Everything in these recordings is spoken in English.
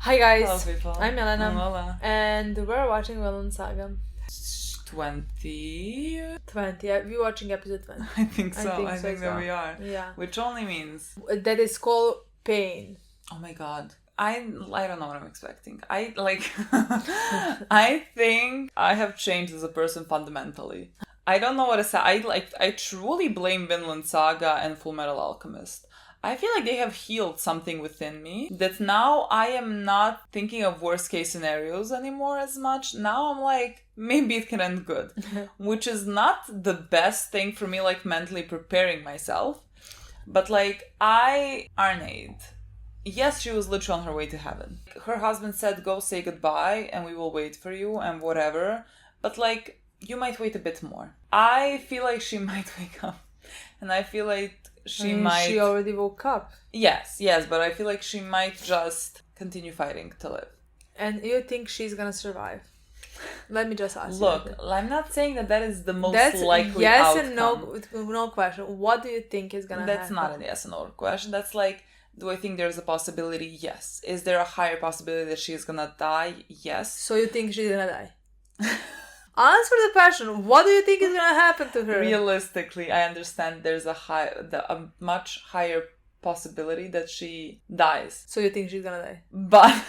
Hi guys, Hello people. I'm Milena, I'm Lola. and we're watching Vinland Saga 20? 20. We're watching episode 20. I think so. I so think as that well. we are. Yeah. Which only means, That is called Pain. oh my god. I don't know what I'm expecting. I think I have changed as a person fundamentally. I don't know what to say. I truly blame Vinland Saga and Full Metal Alchemist. I feel like they have healed something within me that now I am not thinking of worst case scenarios anymore as much. Now I'm like, maybe it can end good, which is not the best thing for me, like mentally preparing myself. But like, Arnheid, yes, she was literally on her way to heaven. Her husband said, go say goodbye and we will wait for you and whatever. But like, you might wait a bit more. I feel like she might wake up. And I feel like she already woke up. Yes, but I feel like she might just continue fighting to live. And you think she's gonna survive? Let me just ask Look, you. I'm not saying that is the most That's likely yes outcome. And no question. What do you think is gonna happen? That's not an yes and no question. That's like, do I think there's a possibility? Yes. Is there a higher possibility that she's gonna die? Yes. So you think she's gonna die? Answer the question. What do you think is gonna happen to her? Realistically, I understand there's a much higher possibility that she dies. So you think she's gonna die? But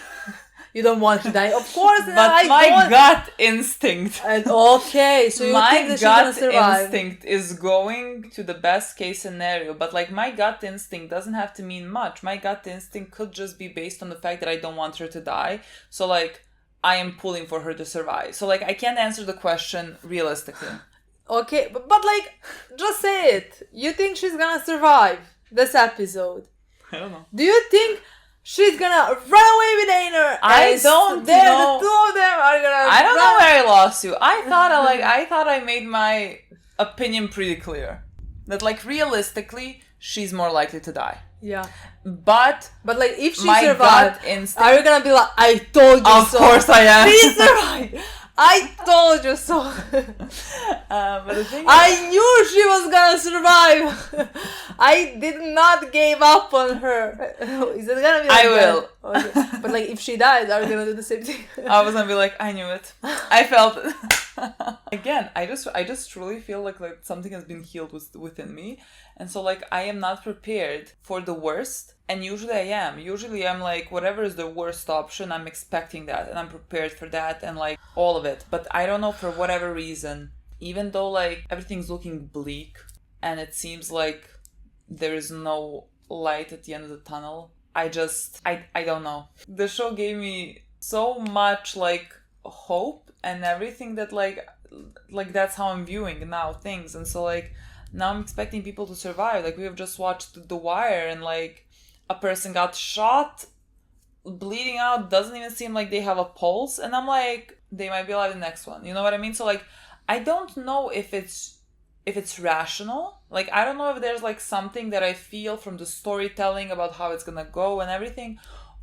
you don't want to die, of course. But my gut instinct. Okay, so you think that she's gonna survive? My gut instinct is going to the best case scenario. But like, my gut instinct doesn't have to mean much. My gut instinct could just be based on the fact that I don't want her to die. So like, I am pulling for her to survive. So like, I can't answer the question realistically. Okay, but like, just say it. You think she's gonna survive this episode? I don't know. Do you think she's gonna run away with Einar? I don't know. The two of them are gonna. I don't know where I lost you. I thought I made my opinion pretty clear. That like, realistically, she's more likely to die. Yeah. But like, if she my survived, gut instinct, are you gonna be like, I told you so? Of course I am. She survived. I told you so. But the thing I knew she was gonna survive. I did not give up on her. Is it gonna be like I will. Okay. But like, if she dies, are we gonna do the same thing? I was gonna be like, I knew it. I felt it. Again, I just truly feel like something has been healed within me. And so like, I am not prepared for the worst. And usually I am. Usually I'm like, whatever is the worst option, I'm expecting that. And I'm prepared for that and like all of it. But I don't know, for whatever reason, even though like everything's looking bleak and it seems like there is no light at the end of the tunnel, I don't know. The show gave me so much like hope and everything that like that's how I'm viewing now things. And so like, now I'm expecting people to survive. Like, we have just watched The Wire and like, a person got shot, bleeding out, doesn't even seem like they have a pulse, and I'm like, they might be alive in the next one. You know what I mean? So like, I don't know if it's rational. Like, I don't know if there's like something that I feel from the storytelling about how it's gonna go and everything,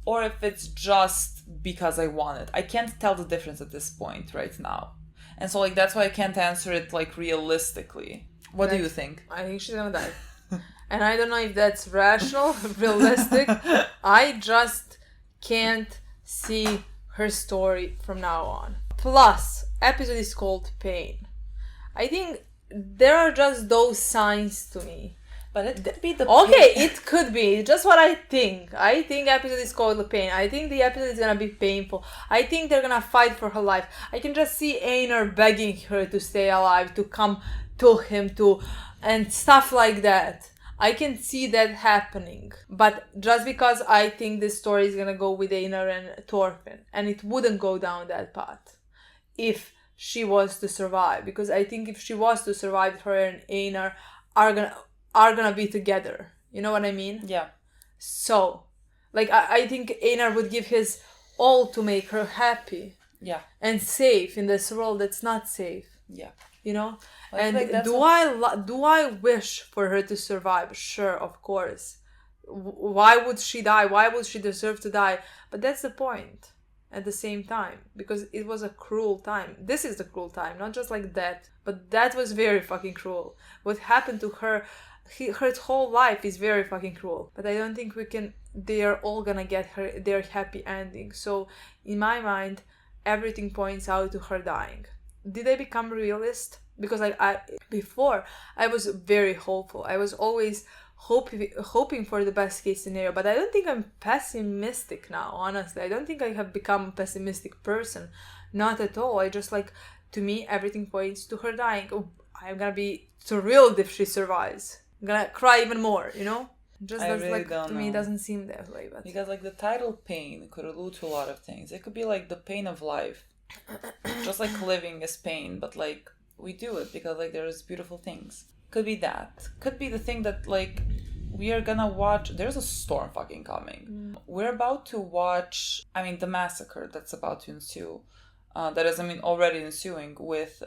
or if it's just because I want it. I can't tell the difference at this point right now. And so like, that's why I can't answer it like realistically. What do you think? I think she's gonna die. And I don't know if that's rational, realistic. I just can't see her story from now on. Plus, episode is called Pain. I think there are just those signs to me. But it could be the okay, it could be. Just what I think. I think episode is called Pain. I think the episode is gonna be painful. I think they're gonna fight for her life. I can just see Einar begging her to stay alive, to come to him, and stuff like that. I can see that happening. But just because I think this story is gonna go with Einar and Thorfinn, and it wouldn't go down that path if she was to survive. Because I think if she was to survive, her and Einar are gonna be together. You know what I mean? Yeah. So, like, I think Einar would give his all to make her happy. Yeah. And safe in this world that's not safe. Yeah. You know? Well, and do I wish for her to survive? Sure, of course. Why would she die? Why would she deserve to die? But that's the point at the same time, because it was a cruel time. This is the cruel time, not just like that, but that was very fucking cruel. What happened to her her whole life is very fucking cruel. But I don't think they're all gonna get their happy ending. So in my mind, everything points out to her dying. Did I become realist? Because before I was very hopeful. I was always hoping for the best case scenario, but I don't think I'm pessimistic now, honestly. I don't think I have become a pessimistic person. Not at all. I just to me, everything points to her dying. I'm gonna be thrilled if she survives. I'm gonna cry even more, Just I really don't to know. me, it doesn't seem that way. But because the title pain could allude to a lot of things. It could be the pain of life. Just living is pain, but we do it because there's beautiful things. Could be that. Could be the thing that we are gonna watch. There's a storm fucking coming. We're about to watch, the massacre that's about to ensue. That is, already ensuing with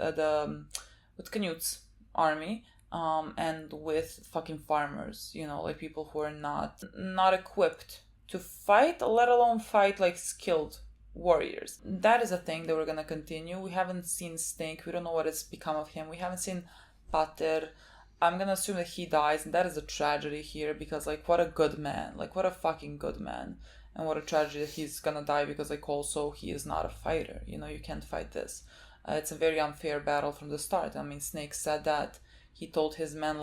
with Knut's army, and with fucking farmers, people who are not equipped to fight, let alone fight skilled warriors. That is a thing that we're gonna continue. We haven't seen Snake. We don't know what has become of him. We haven't seen Pater. I'm gonna assume that he dies, and that is a tragedy here because what a good man, what a fucking good man, and what a tragedy that he's gonna die because also he is not a fighter. You can't fight this. It's a very unfair battle from the start. Snake said that. He told his men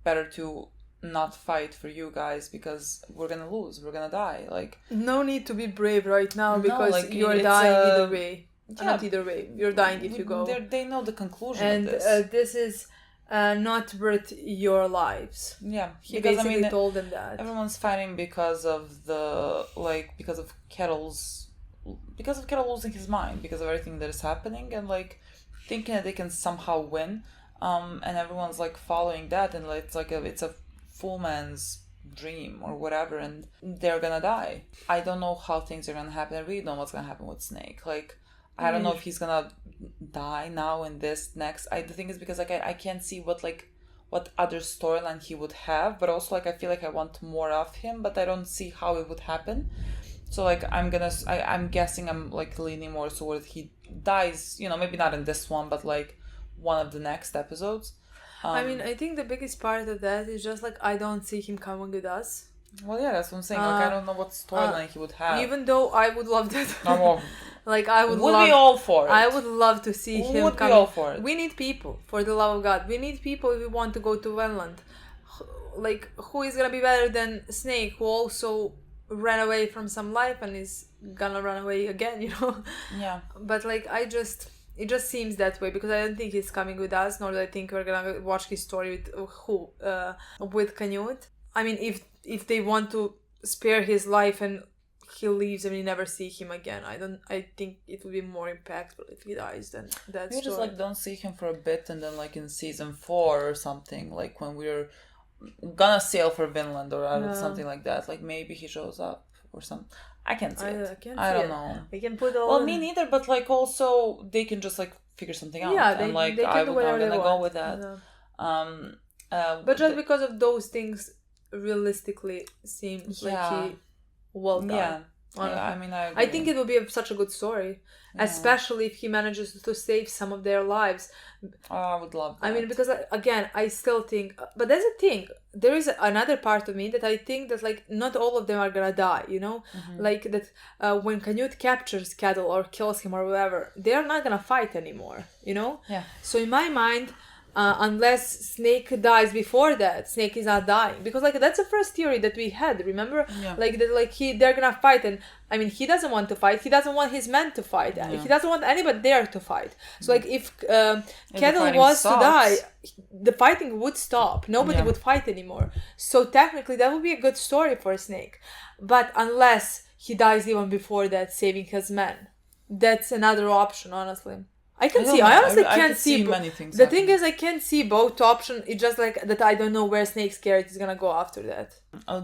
better to not fight for you guys because we're gonna lose, we're gonna die. No need to be brave right now because you're dying either way. Yeah. Not either way, you're dying if you go. They know the conclusion and of this. This is not worth your lives. Yeah, he basically told them that everyone's fighting because of because of Ketil losing his mind, because of everything that is happening, and thinking that they can somehow win. And everyone's following that, and it's a full man's dream or whatever, and they're gonna die. I don't know how things are gonna happen. I really don't know what's gonna happen with Snake. I don't know if he's gonna die now in this next. The thing is because I can't see what other storyline he would have, but also I feel I want more of him, but I don't see how it would happen. So I'm guessing I'm leaning more towards he dies. Maybe not in this one, but one of the next episodes. I think the biggest part of that is just I don't see him coming with us. Well, yeah, that's what I'm saying. I don't know what storyline he would have. Even though I would love that. I would be all for it. I would love to see him would coming. Be all for it. We need people, for the love of God. We need people if we want to go to Vinland. Who is gonna be better than Snake, who also ran away from some life and is gonna run away again, Yeah. But it just seems that way because I don't think he's coming with us, nor do I think we're gonna watch his story with Knut. If they want to spare his life and he leaves and we never see him again, I think it would be more impactful if he dies than that You story. just don't see him for a bit, and then in season 4 or something, when we're gonna sail for Vinland or something like that, maybe he shows up or something. I can't see it. I don't know. They can put all. Well, me neither. But also they can just figure something out. Yeah, and they can do whatever I'm gonna they go want. with that. Yeah. But just because of those things, realistically, seems like he well done. Yeah. Honestly. I think it would be such a good story, especially if he manages to save some of their lives. Oh, I would love that. Because again, I still think, but there's a thing. There is another part of me that I think that not all of them are gonna die. That when Knut captures Ketil or kills him or whatever, they are not gonna fight anymore. Yeah. So in my mind, unless Snake dies before that, Snake is not dying, because that's the first theory that we had, remember? Yeah. They're gonna fight, and he doesn't want to fight, he doesn't want his men to fight, he doesn't want anybody there to fight. So if Ketil was to die, the fighting would stop, nobody would fight anymore. So technically that would be a good story for Snake, but unless he dies even before that, saving his men, that's another option, honestly. I honestly can't see many things. The thing is, I can't see both options. It's just that I don't know where Snake's character is gonna go after that.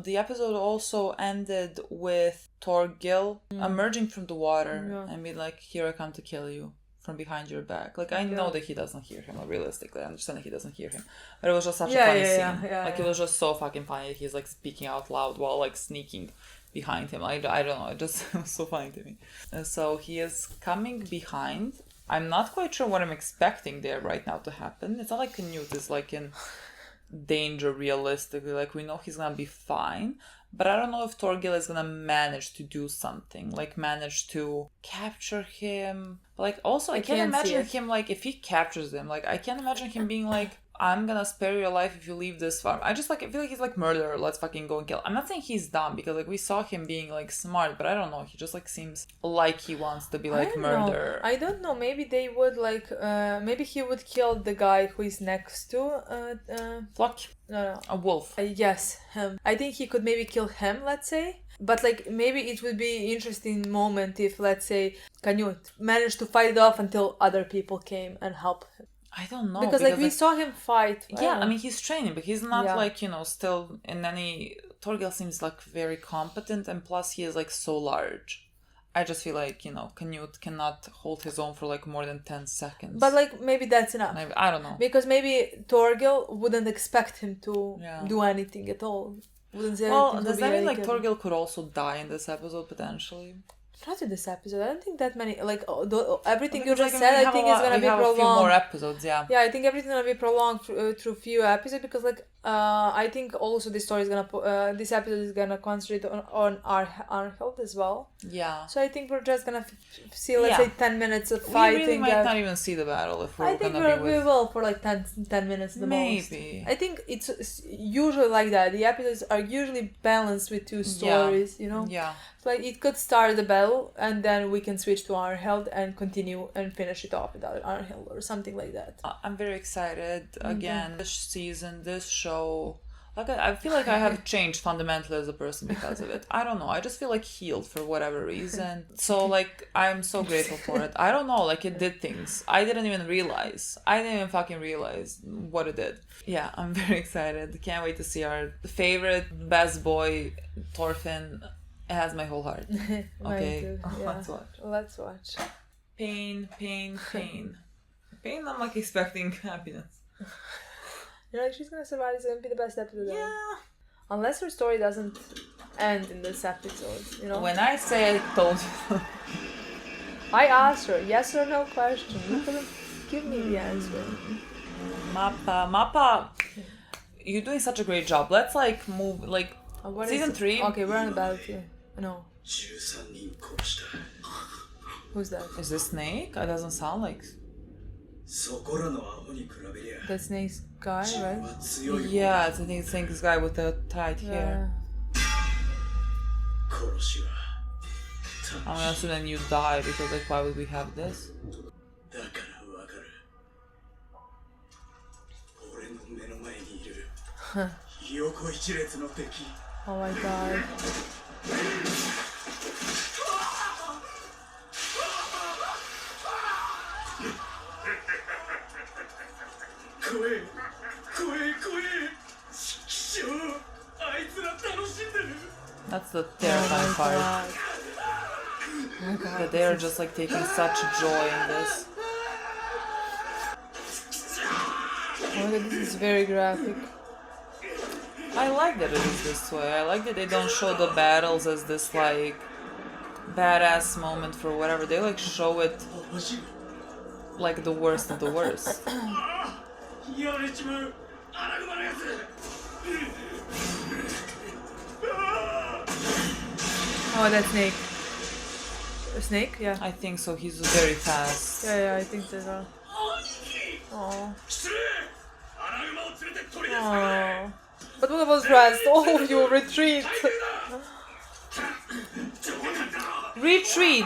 The episode also ended with Thorgil emerging from the water and be "Here I come to kill you from behind your back." I know that he doesn't hear him. Realistically, I understand that he doesn't hear him, but it was just such a funny scene. It was just so fucking funny. He's speaking out loud while sneaking behind him. I don't know. It just was so funny to me. So he is coming behind. I'm not quite sure what I'm expecting there right now to happen. It's not like Knut is danger realistically. Like, we know he's gonna be fine, but I don't know if Thorgil is gonna manage to do something, like manage to capture him. But like, also, I can't imagine him, like, if he captures him, like, I can't imagine him being like, I'm gonna spare your life if you leave this farm. I just, like, I feel like he's like, murderer, let's fucking go and kill. I'm not saying he's dumb, because like, we saw him being like smart, but I don't know, he just like seems like he wants to be like murderer. I don't know, maybe they would like maybe he would kill the guy who is next to Flock? no. A wolf. Yes, him. I think he could maybe kill him, let's say. But like, maybe it would be interesting moment if, let's say, Canute managed to fight it off until other people came and helped him. I don't know. Because like, we saw him fight. Yeah, I mean, he's training, but he's not like, you know, still in any... Thorgil seems like very competent, and plus he is like so large. I just feel like, you know, Canute cannot hold his own for like more than 10 seconds. But like, maybe that's enough. Maybe, I don't know. Because maybe Thorgil wouldn't expect him to do anything at all. Wouldn't say well, does that mean like Thorgil could also die in this episode potentially? Not in this episode. I don't think that many. Like everything you just said, I think is gonna be prolonged. A few more episodes, yeah. Yeah, I think everything's gonna be prolonged through few episodes, because like I think also this story is gonna this episode is gonna concentrate on Arnheid as well. Yeah. So I think we're just gonna see, let's say, 10 minutes of fighting. We really might not even see the battle if we're gonna be with... we will for like 10 minutes the most. Maybe. I think it's usually like that. The episodes are usually balanced with two stories, you know? Yeah. So like, it could start the battle and then we can switch to Arnheid and continue and finish it off with Arnheid or something like that. I'm very excited. Again, this season, this show... Like, I feel like I have changed fundamentally as a person because of it. I don't know. I just feel like healed for whatever reason. So, like, I'm so grateful for it. I don't know. Like, it did things. I didn't even realize. I didn't even fucking realize what it did. Yeah, I'm very excited. Can't wait to see our favorite best boy, Thorfinn. It has my whole heart. Okay, let's watch. Let's watch. Pain, pain, pain. Pain, I'm like expecting happiness. You're like, she's gonna survive, it's gonna be the best episode ever. Yeah. Unless her story doesn't end in this episode, you know? When I say I told you... I asked her, yes or no question. You couldn't give me the answer. Mappa, you're doing such a great job. Let's like move, like, season 3. Okay, we're on the battlefield. No. Who's that? Is this Snake? That doesn't sound like... The Snake's guy, right? Yeah, I think it's this guy with the tight hair. I'm gonna assume then you die, because like, why would we have this? Huh. Oh my god. That's the terrifying part. Oh god. That they are just like taking such joy in this. Oh my god, this is very graphic. I like that it is this way. I like that they don't show the battles as this like badass moment for whatever. They like show it like the worst of the worst. Oh, that Snake. A snake? Yeah. I think so. He's very fast. Yeah, I think so as well. Oh. Oh. But what was rest? All of you retreat. Retreat!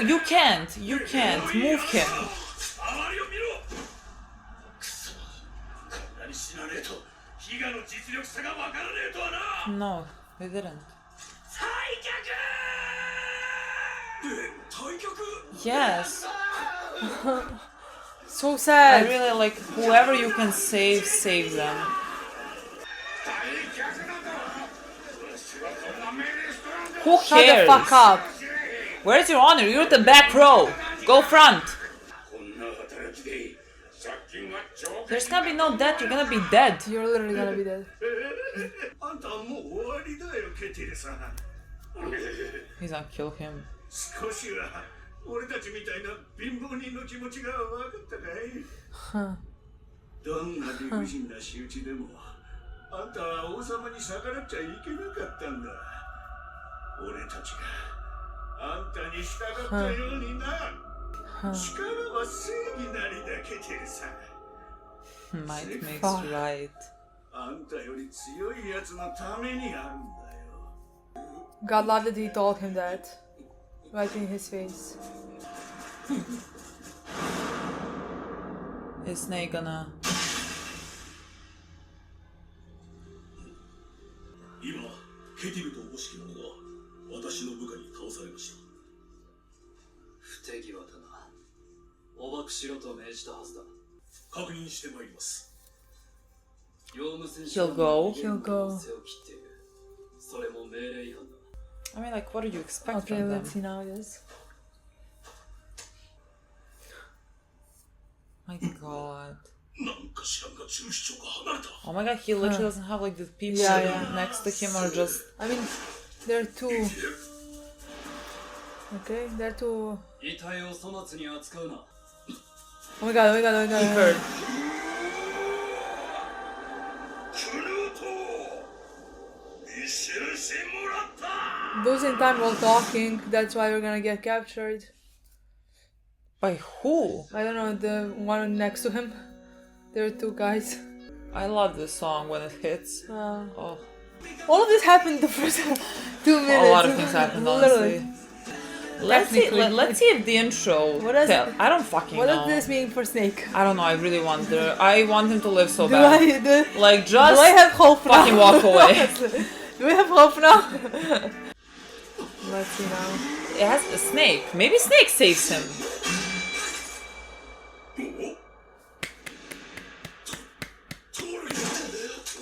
You can't. You can't. Move him. No, they didn't. Yes. So sad. I really like whoever you can save, save them. Who cares? Shut the fuck up. Where's your honor? You're at the back row. Go front. There's gonna be no death. You're gonna be dead. You're literally gonna be dead. He's gonna kill him. Huh. どんな理不尽な仕打ちでもあんたは王様に逆らっちゃいけなかったんだ。俺たちがあんたに従ったようにな。力は正義なりだ、ケテルさん。 Might makes right. あんたより強いやつのためにあるんだよ。 God loved that he told him that. Right in his face. Is Snake gonna... 今、ケティルとおぼしき者が私の部下に倒されました。不手際だな。捕獲しろと命じたはずだ。確認してまいります。 He'll go. He'll go. それも命令違反だ。 I mean, like, what do you expect Okay, from them? let's see now this. My god. なんか知らんが中市長が離れた。 Oh my god, he literally doesn't have like the people Yeah. next to him or just... I mean, there are two. Okay, there are two. 遺体を粗末に扱うな。 Oh my god, oh my god, oh my god. He heard. クルート見せるしてもらった。 Those in time while talking, that's why we're gonna get captured. By who? I don't know, the one next to him. There are two guys. I love this song when it hits. Oh, All of this happened the first 2 minutes. a lot of things happened, honestly. Let's see, Technically. let's see if the intro What does- I don't fucking What know. does this mean for Snake? I don't know, I really want I want him to live so Do bad. Like, do I just have hope now? fucking walk away. Honestly. Do we have hope now? Let's see now. It has a snake. Maybe Snake saves him.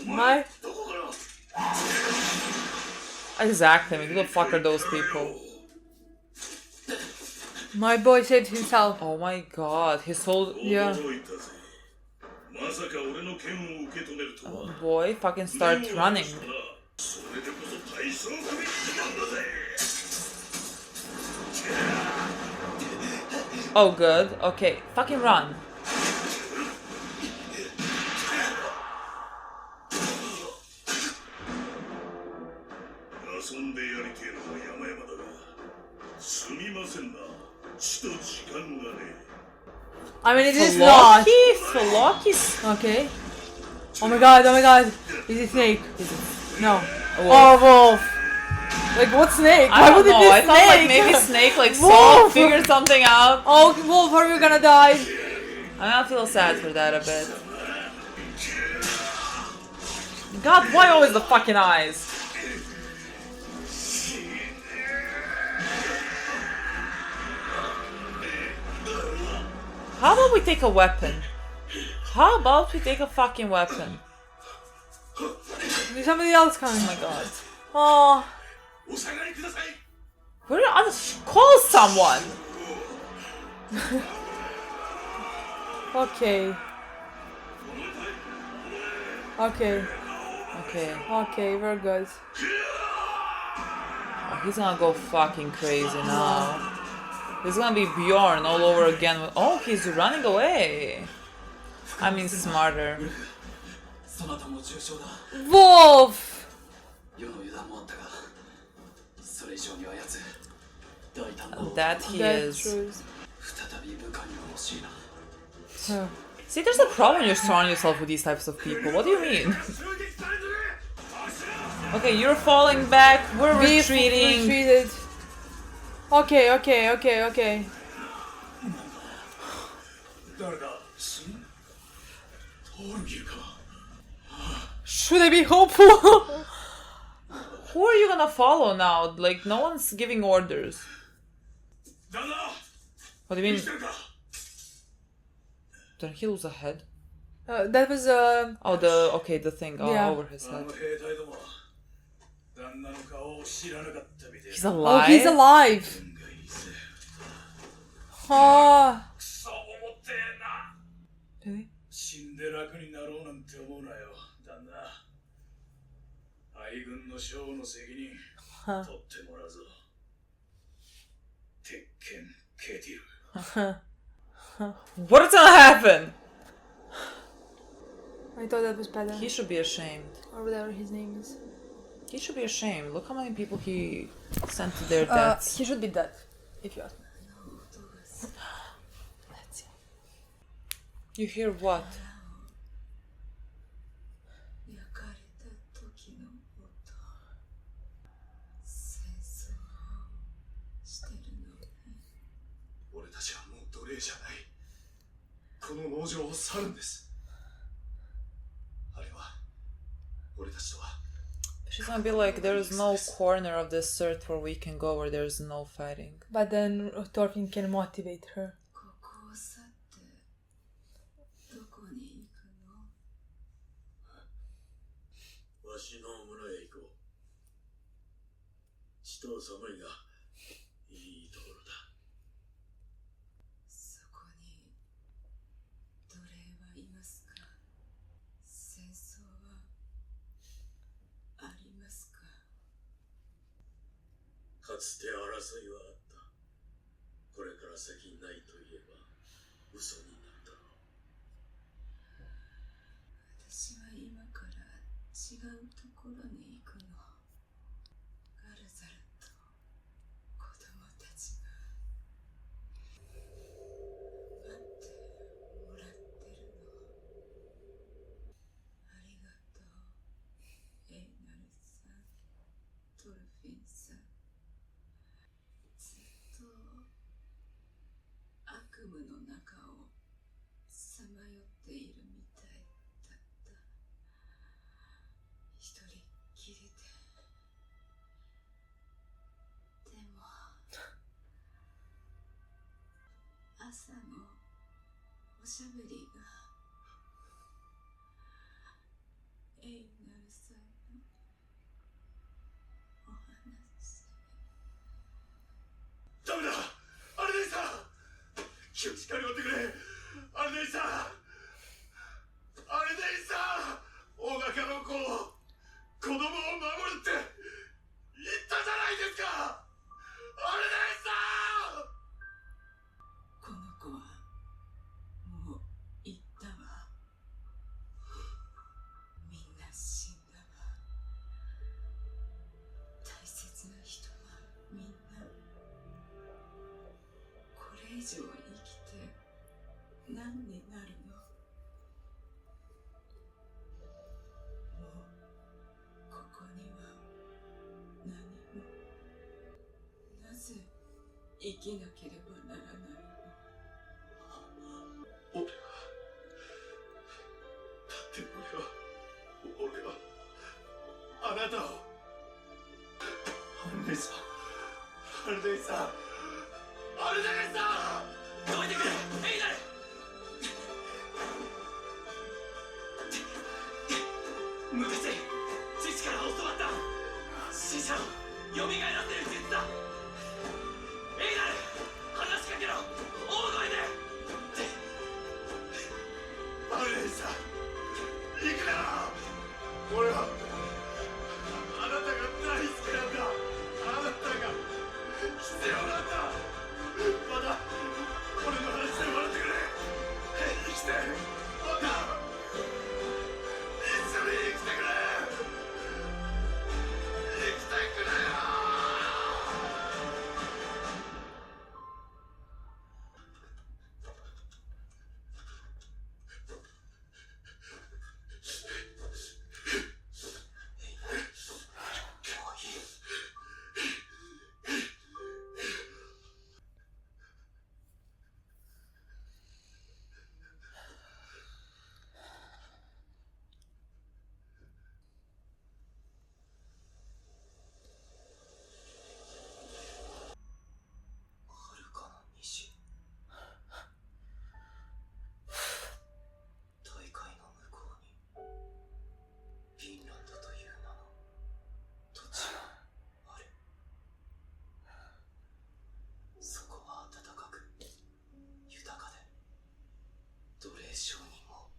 My Exactly, I mean, who the fuck are those people? my boy saved himself. Oh my god, his whole Yeah. まさか俺の剣を受け止めるとは。 boy fucking starts running. それでこそ大将首なんだぜ。 Oh good, okay, fucking run. 遊んでやりてえのは山々だが、すみませんな。ちと時間がね。 I mean, it is not. Floki's Okay. Oh my god, oh my god. Is it Snake? No. Wolf. Oh, Wolf. Like, what Snake? I Why don't would it know, be I thought like Snake? maybe Snake like saw, Wolf. figured something out. Oh, Wolf, are you gonna die? I'm gonna feel sad for that a bit. God, why always the fucking eyes? How about we take a weapon? How about we take a fucking weapon? There's somebody else coming. Oh my god. Oh. お下がりください。 We're gonna call someone! Okay. Okay. Okay. Okay, we're good. Oh, he's gonna go fucking crazy now. He's gonna be Bjorn all over again. Oh, he's running away. I mean, smarter. そなたも重傷だ。 Wolf! 世の油断もあったが、それ以上にはやつ。大胆な男 That he That's is. true. 再び部下には欲しいな。 Huh. See, there's a problem when you're surrounding yourself with these types of people. What do you mean? Okay, you're falling back. We're We retreating. retreated. Okay, okay, okay, okay. 誰だ？トルギルか。 Should I be hopeful? Who are you gonna follow now? Like, no one's giving orders. 旦那、 What do you 生 mean? きてるか？ Did he lose a head? That was Oh, okay, the thing Yeah. over his あ head. の兵隊どもは旦那の顔を知らなかったみたい He's だ。 alive? oh, he's alive. 運がいいぜ。 Oh. くそ思ってえな。 Really? 死んで楽になろうなんて思うなよ、旦那。愛軍の将の責任 Huh. 取ってもらうぞ。鉄拳ケティル。 What is gonna happen? I thought that was better. He should be ashamed. Or whatever his name is. He should be ashamed. Look how many people he sent to their deaths. He should be dead, if you ask me. Let's see. You hear what? 焼かれた時の音戦争をしてるのね俺たちはもう奴隷じゃない。この農場を去るんです。あれは俺たちとは She's gonna be like, there's no corner of this earth where we can go where there's no fighting. But then Thorfinn can motivate her. ここを去ってどこに行くのわしの村へ行こう。地と寒いがいいところだ。そこに奴隷はいますか戦争はありますかかつて争いはあった。これから先ないと言えば嘘になるだろう。私は今から違うところに行くのガルザルと子供たちが待ってもらってるのありがとうエイナルさんトルフィンさんずっと悪夢の中をさまよっているみたいだった一人っきりでも朝のおしゃべりがエイナルさんのお話ダメだアルネイさん気をしっかり追ってくれアルネイさんアルネイさん大中の子子供を守るって言ったじゃないですかアルネイさんこの子はもう行ったわみんな死んだわ大切な人はみんなこれ以上生きて何になるのもうここには何もなぜ生きなければならないの俺はだって俺はあなたをアルネイさんアルネイさんアルネイさんどいてくれエイナル昔父から教わった死者を蘇らせる術だエイナル話しかけろ大声でアルネイさん行くな俺はあなたが大好きなんだあなたが必要なんだまだ俺の話で笑ってくれ生きてまた一緒に生きてくれ生きてくれよはるかの西大海の向こうにフィンランドという名の土地があるそこは暖かく豊かで奴隷商人も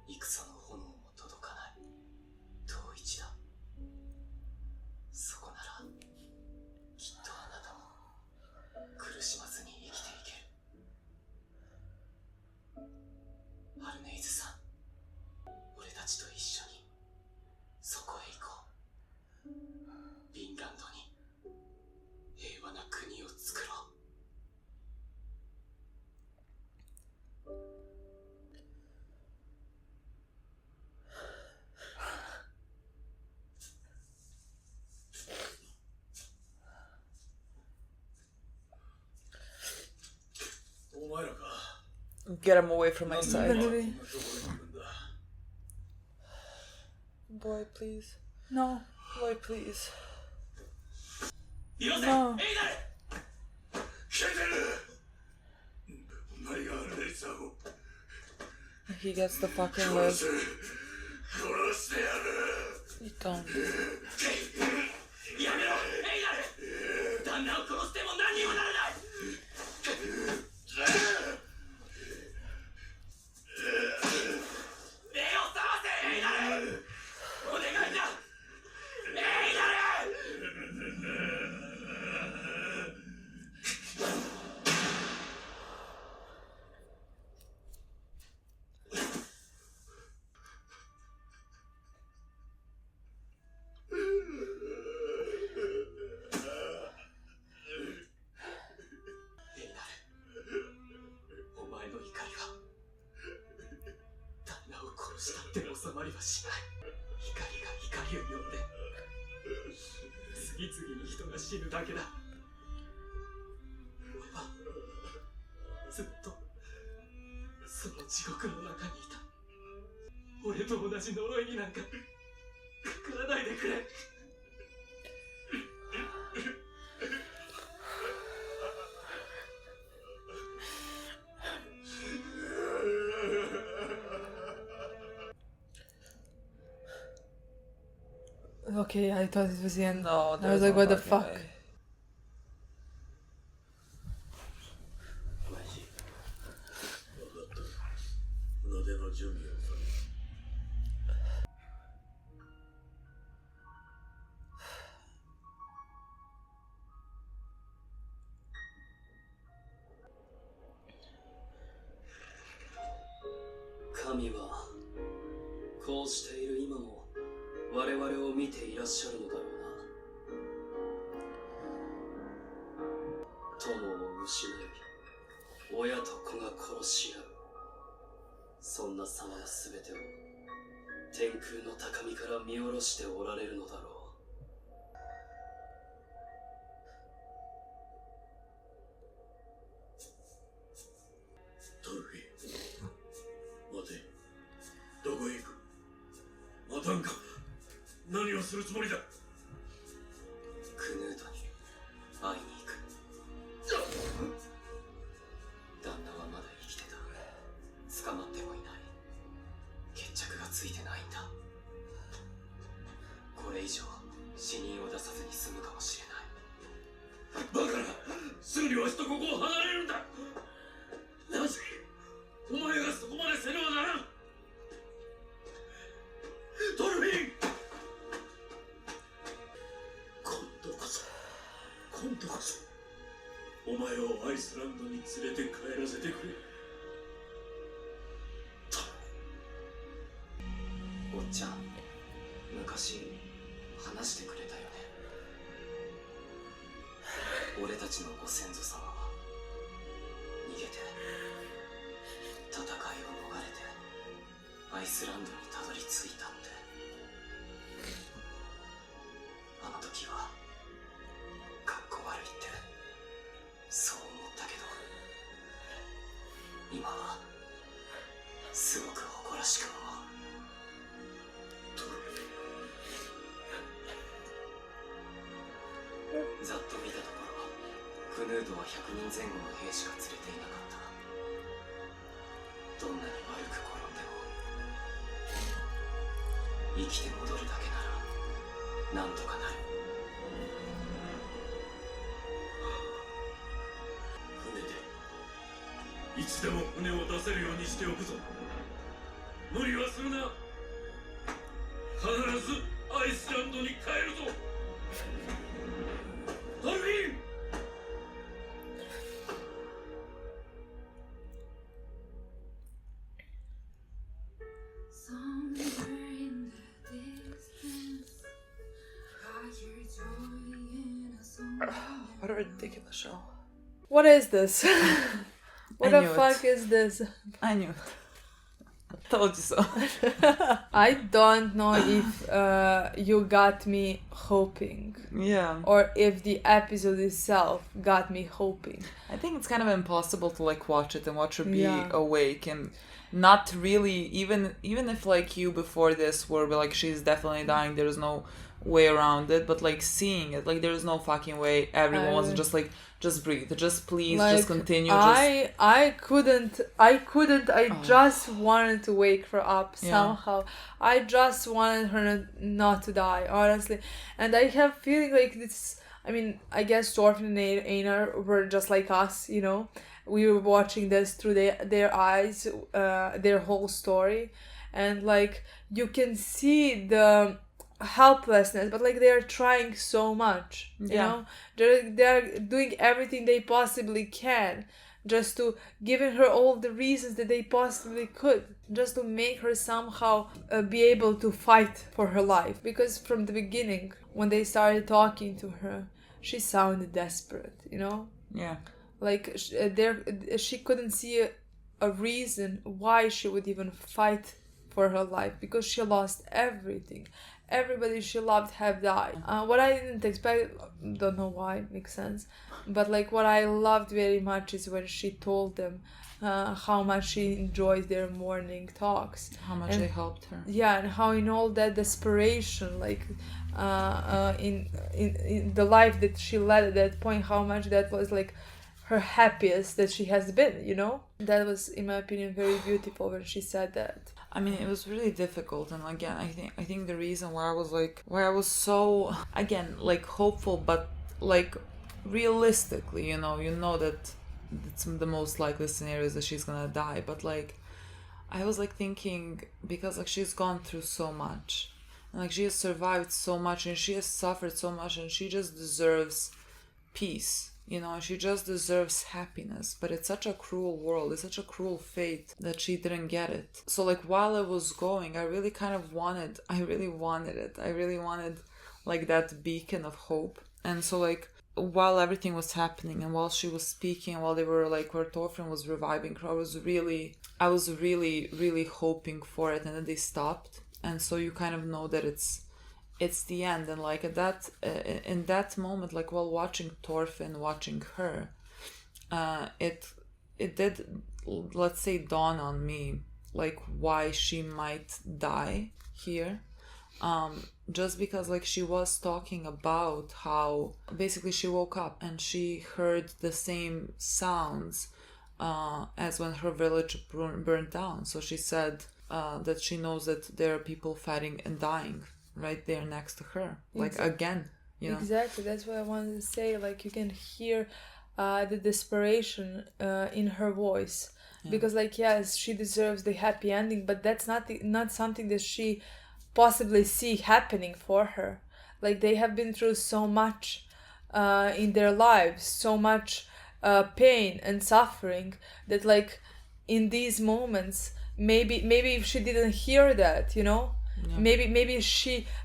戦の炎も届かない遠い地だそこならきっとあなたも苦しまずに生きていけるアルネイズさん Get him away from my side. Literally. Boy, please. No. Boy, please. No. ケテルお前がレイザーを He gets the fucking 殺 live. す殺してやる You don't. やめろエイナル旦那を殺しても何にもならない目を覚ませエイナルお願いだエイナル お前の怒りは旦那を殺したって収まりはしない怒りが怒りを呼んで次々に人が死ぬだけだ俺はずっとその地獄の中にいた俺と同じ呪いになんかかからないでくれ Okay, I thought it was the end. No, I there's was like, no what the fucking fuck? way. 船出の準備をさ 神はこうしている今も我々を見ていらっしゃるのだろうな友を失い親と子が殺し合うそんな様の全てを天空の高みから見下ろしておられるのだろう トルフィ待てどこへ行く待たんか何をするつもりだクヌートに会いに行く旦那はまだ生きてた捕まってもいない決着がついてないんだこれ以上死人を出さずに済むかもしれないバカなすぐにわしとここを離れるんだなぜお前がそこまでせねばならんトルフィン今度こそお前をアイスランドに連れて帰らせてくれおっちゃん昔話してくれたよね俺たちのご先祖様は逃げて戦いを逃れてアイスランドにたどり着いたってあの時はかっこ悪いってそう思ったけど今はすごく誇らしく思うざっと見たところクヌードは100人前後の兵しか連れていなかったどんなに悪く転んでも生きて戻るだけならなんとかなる船でいつでも船を出せるようにしておくぞ無理はするな必ずアイスランドに帰るぞトルフィン What a ridiculous show. What is this? What I the knew fuck it. is this? I knew. Told you so. I don't know if you got me hoping, Yeah. or if the episode itself got me hoping. I think it's kind of impossible to like watch it and watch her be Yeah. awake and not really even if like you before this were like she's definitely dying, there's no way around it, but like seeing it, like there's no fucking way everyone was just like, just breathe, just please, just continue. I couldn't. I just wanted to wake her up somehow. I just wanted her not to die, honestly. And I have feeling like this. I mean, I guess Thorfinn and Einar were just like us, you know. We were watching this through their eyes, their whole story, and like you can see the helplessness, but like they're trying so much, you know. They're doing everything they possibly can just to giving her all the reasons that they possibly could, just to make her somehow be able to fight for her life. Because from the beginning, when they started talking to her, she sounded desperate, you know. Yeah. Like she couldn't see a reason why she would even fight for her life, because she lost everything. Everybody she loved have died. What I didn't expect, don't know why, makes sense, but like what I loved very much is when she told them how much she enjoys their morning talks, How much they helped her. yeah, and how in all that desperation, like in the life that she led at that point, how much that was like her happiest that she has been, you know. That was, in my opinion, very beautiful when she said that. I mean, it was really difficult, and again, I think the reason why I was so, again, like hopeful, but like realistically, you know that it's the most likely scenario is that she's gonna die, but like I was like thinking, because like she's gone through so much, and like she has survived so much, and she has suffered so much, and she just deserves peace. You know, she just deserves happiness. But it's such a cruel world. It's such a cruel fate that she didn't get it. So like while I was going, I really wanted it. I really wanted like that beacon of hope. And so like while everything was happening and while she was speaking and while they were like where Thorfinn was reviving her, I was really hoping for it, and then they stopped. And so you kind of know that it's the end. And like at that in that moment, like while watching Thorfinn, watching her, it did, let's say, dawn on me like why she might die here, just because like she was talking about how basically she woke up and she heard the same sounds as when her village burned down. So she said that she knows that there are people fighting and dying right there next to her, like again, you know. Exactly, that's what I wanted to say. Like you can hear the desperation in her voice, because like yes, she deserves the happy ending, but that's not something that she possibly see happening for her. Like they have been through so much in their lives, so much pain and suffering, that like in these moments, maybe if she didn't hear that, you know. Yeah.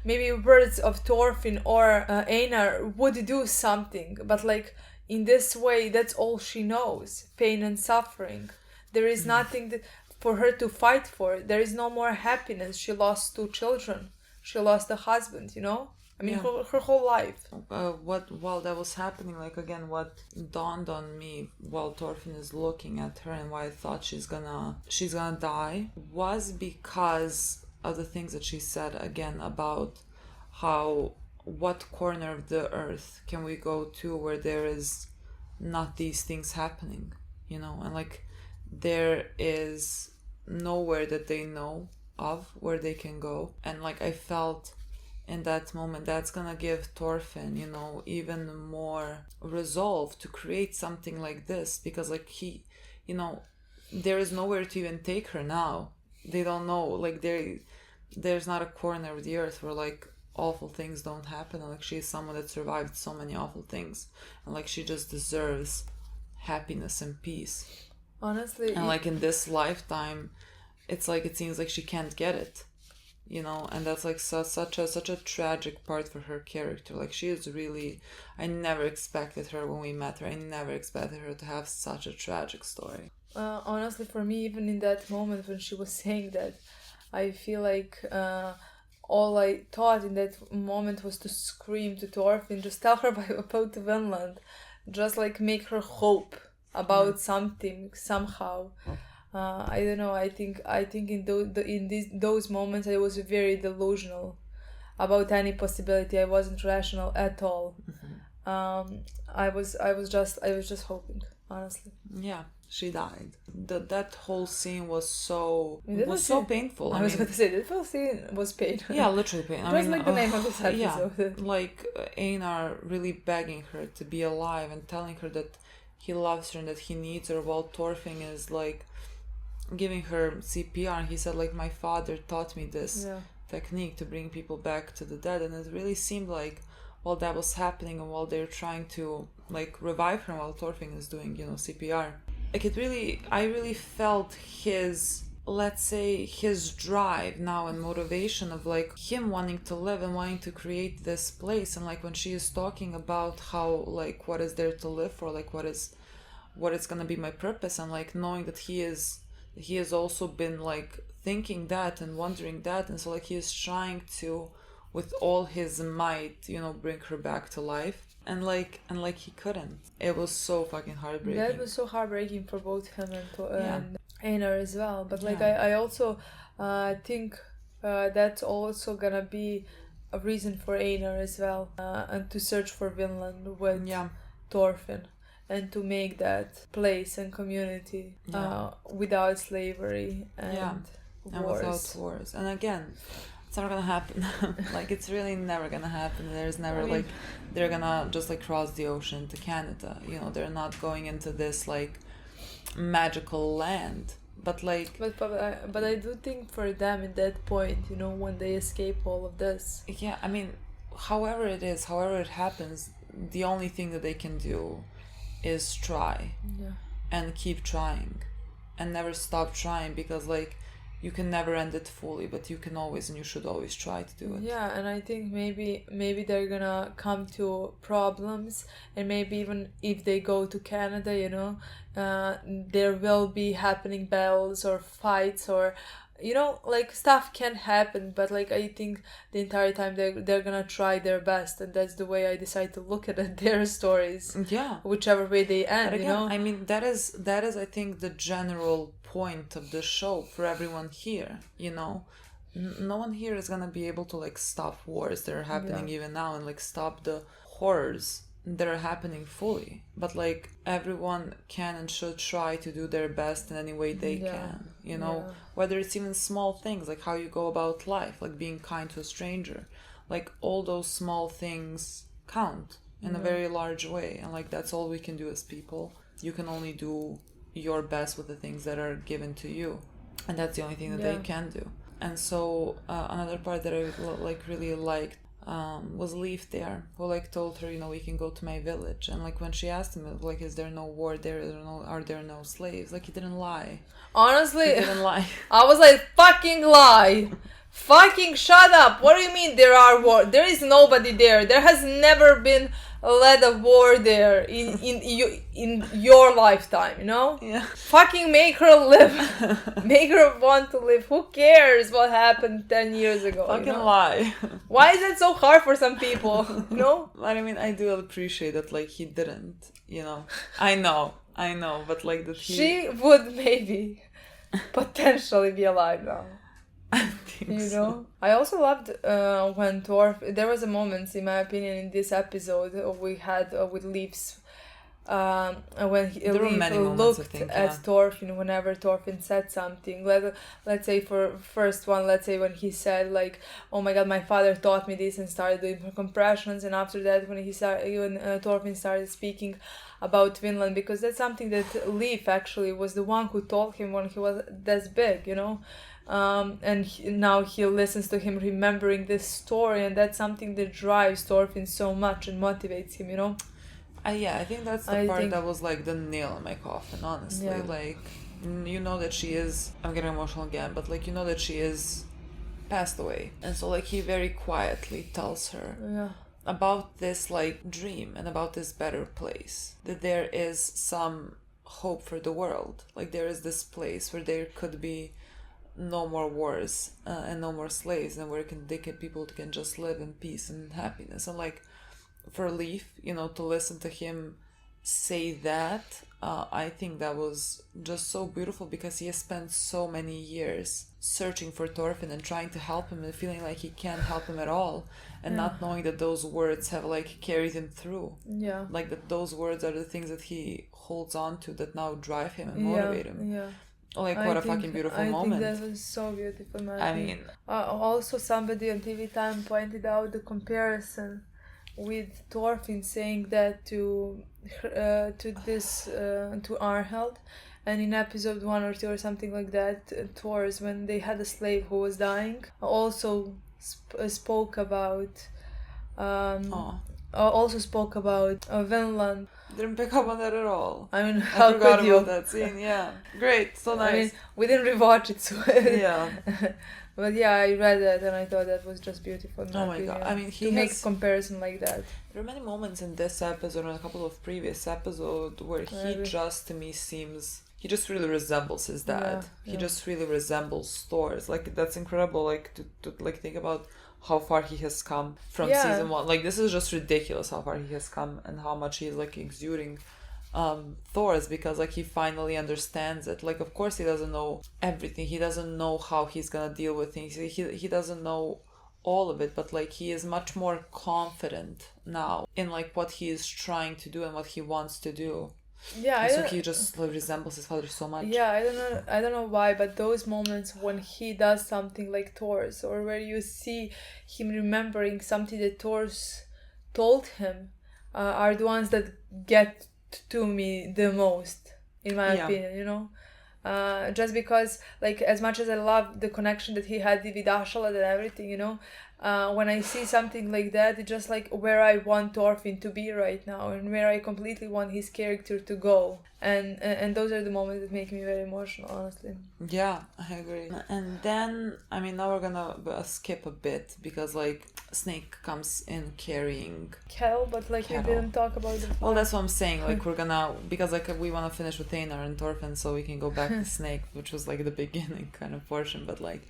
Maybe words of Thorfinn or Einar would do something, but like in this way, that's all she knows: pain and suffering. There is nothing for her to fight for. There is no more happiness. She lost 2 children. She lost a husband. You know, I mean, her whole life. While that was happening, like again, what dawned on me while Thorfinn is looking at her and why I thought she's gonna die was because of the things that she said again about how what corner of the earth can we go to where there is not these things happening, you know. And like there is nowhere that they know of where they can go. And like I felt in that moment that's gonna give Thorfinn, you know, even more resolve to create something like this, because like he, you know, there is nowhere to even take her now. They don't know, like there's not a corner of the earth where like awful things don't happen, and like she is someone that survived so many awful things, and like she just deserves happiness and peace, honestly. And like in this lifetime, it's like it seems like she can't get it, you know, and that's like such a tragic part for her character. Like she is really, I never expected her when we met her. I never expected her to have such a tragic story. Honestly, for me, even in that moment when she was saying that, I feel like all I thought in that moment was to scream to Thorfinn, just tell her about Vinland, just like make her hope about something somehow. I don't know. I think in those moments I was very delusional about any possibility. I wasn't rational at all. I was just hoping, honestly. Yeah, she died. That whole scene was so That was so painful. I was going to say that whole scene was pain. Yeah, literally pain. Just like the name of this episode. Yeah, like Einar really begging her to be alive and telling her that he loves her and that he needs her, while Thorfinn is like giving her CPR. And he said like, my father taught me this technique to bring people back to the dead, and it really seemed like while that was happening and while they're trying to like revive her while Thorfinn is doing, you know, CPR, like I really felt his, let's say, his drive now and motivation of like him wanting to live and wanting to create this place. And like when she is talking about how like what is there to live for, like what is gonna be my purpose, and like knowing that he has also been like thinking that and wondering that, and so like he is trying to with all his might, you know, bring her back to life, and like he couldn't. It was so fucking heartbreaking. That was so heartbreaking for both him and Einar as well. But like I also think that's also gonna be a reason for Einar as well, and to search for Vinland with Thorfinn, and to make that place and community without slavery and wars. And without wars. And again, it's never gonna happen. Like it's really never gonna happen. There's never like they're gonna just like cross the ocean to Canada. You know, they're not going into this like magical land. But like but I do think for them in that point, you know, when they escape all of this. Yeah, I mean, however it happens, the only thing that they can do is try and keep trying and never stop trying, because like you can never end it fully, but you can always and you should always try to do it. Yeah, and I think maybe they're gonna come to problems, and maybe even if they go to Canada, you know, there will be happening battles or fights, or you know, like stuff can happen, but like I think the entire time they're gonna try their best, and that's the way I decide to look at it, their stories. Yeah. Whichever way they end, but again, you know. I mean that is I think the general point of the show for everyone here, you know. No one here is gonna be able to like stop wars that are happening even now, and like stop the horrors that are happening fully, but like everyone can and should try to do their best in any way they can, you know, whether it's even small things like how you go about life, like being kind to a stranger, like all those small things count in a very large way, and like that's all we can do as people. You can only do your best with the things that are given to you, and that's the only thing that they can do. And so another part that I like really liked was Leaf there, who like told her, you know, we can go to my village, and like when she asked him like, is there no war there, are there no slaves, like he didn't lie. Honestly, he didn't lie. I was like, fucking lie. Fucking shut up. What do you mean there are war? There is nobody there. There has never been led a war there in your lifetime, you know? Yeah. Fucking make her live. Make her want to live. Who cares what happened 10 years ago? Fucking you know? lie. Why is it so hard for some people? You know? But I mean, I do appreciate that like he didn't, you know. I know, but like that she would maybe potentially be alive now. I think You so. know, I also loved when there was a moment, in my opinion, in this episode we had with Leafs, when There were Leaf many moments, looked I think, at Thorfinn whenever Thorfinn said something. Let's say for first one, let's say when he said like, "Oh my God, my father taught me this," and started doing compressions, and after that when Thorfinn started speaking about Vinland, because that's something that Leaf actually was the one who told him when he was this big, you know. And now he listens to him remembering this story, and that's something that drives Thorfinn so much and motivates him, you know. I think that's the part that was like the nail in my coffin, honestly. Like, you know that she is, I'm getting emotional again, but like you know that she is passed away. And so like he very quietly tells her Yeah. about this like dream and about this better place, that there is some hope for the world. Like there is this place where there could be no more wars and no more slaves, and where people can just live in peace and happiness. And like for Leaf, you know, to listen to him say that, I think that was just so beautiful, because he has spent so many years searching for Thorfinn and trying to help him, and feeling like he can't help him at all, and not knowing that those words have like carried him through. Yeah. Like that those words are the things that he holds on to, that now drive him and motivate him. Yeah. Like what a fucking beautiful moment. I think that was so beautiful, man. I mean, also somebody on TV Time pointed out the comparison with Thorfinn saying that to Arnheid, and in episode 1 or 2 or something like that, Thor's, when they had a slave who was dying, also spoke about Vinland. didn't pick up on that at all. I mean, I how forgot could you? about that scene. Yeah, great, so nice. I mean, we didn't rewatch it, so Yeah. But yeah, I read that and I thought that was just beautiful. Oh my god! I mean, to make a comparison like that. There are many moments in this episode and a couple of previous episodes where he just, to me, seems... He just really resembles his dad. He just really resembles Thor's. Like, that's incredible, like, to like, think about how far he has come from season 1. Like, this is just ridiculous how far he has come and how much he's, like, exuding Thor's, because, like, he finally understands it. Like, of course he doesn't know everything. He doesn't know how he's gonna deal with things. He doesn't know all of it, but, like, he is much more confident now in, like, what he is trying to do and what he wants to do. Yeah, so he just like resembles his father so much. Yeah, I don't know why, but those moments when he does something like Thor's, or where you see him remembering something that Thor's told him, are the ones that get to me the most, in my opinion, you know? Just because, like, as much as I love the connection that he had with Ashala and everything, you know, when I see something like that, it's just like where I want Thorfinn to be right now, and where I completely want his character to go. And those are the moments that make me very emotional, honestly. Yeah, I agree. And then, I mean, now we're gonna skip a bit, because, like, Snake comes in carrying Ketil, but, like, we didn't talk about the... Well, that's what I'm saying. Like, we're gonna... Because, like, we want to finish with Einar and Thorfinn, so we can go back to Snake, which was, like, the beginning kind of portion. But, like,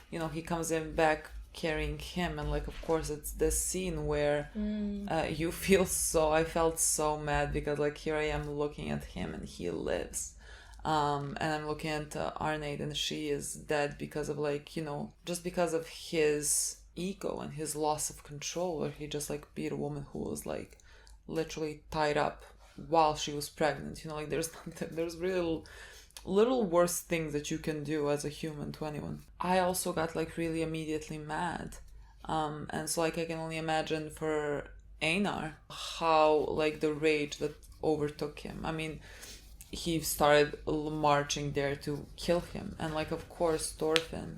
you know, he comes in back carrying him, and, like, of course, it's this scene where you feel so... I felt so mad, because, like, here I am looking at him, and he lives. And I'm looking at Arnheid, and she is dead because of, like, you know, just because of his ego and his loss of control, where he just, like, beat a woman who was, like, literally tied up while she was pregnant. You know, like, there's really little worse things that you can do as a human to anyone. I also got, like, really immediately mad, and so, like, I can only imagine for Einar how, like, the rage that overtook him. I mean, he started marching there to kill him, and, like, of course Thorfinn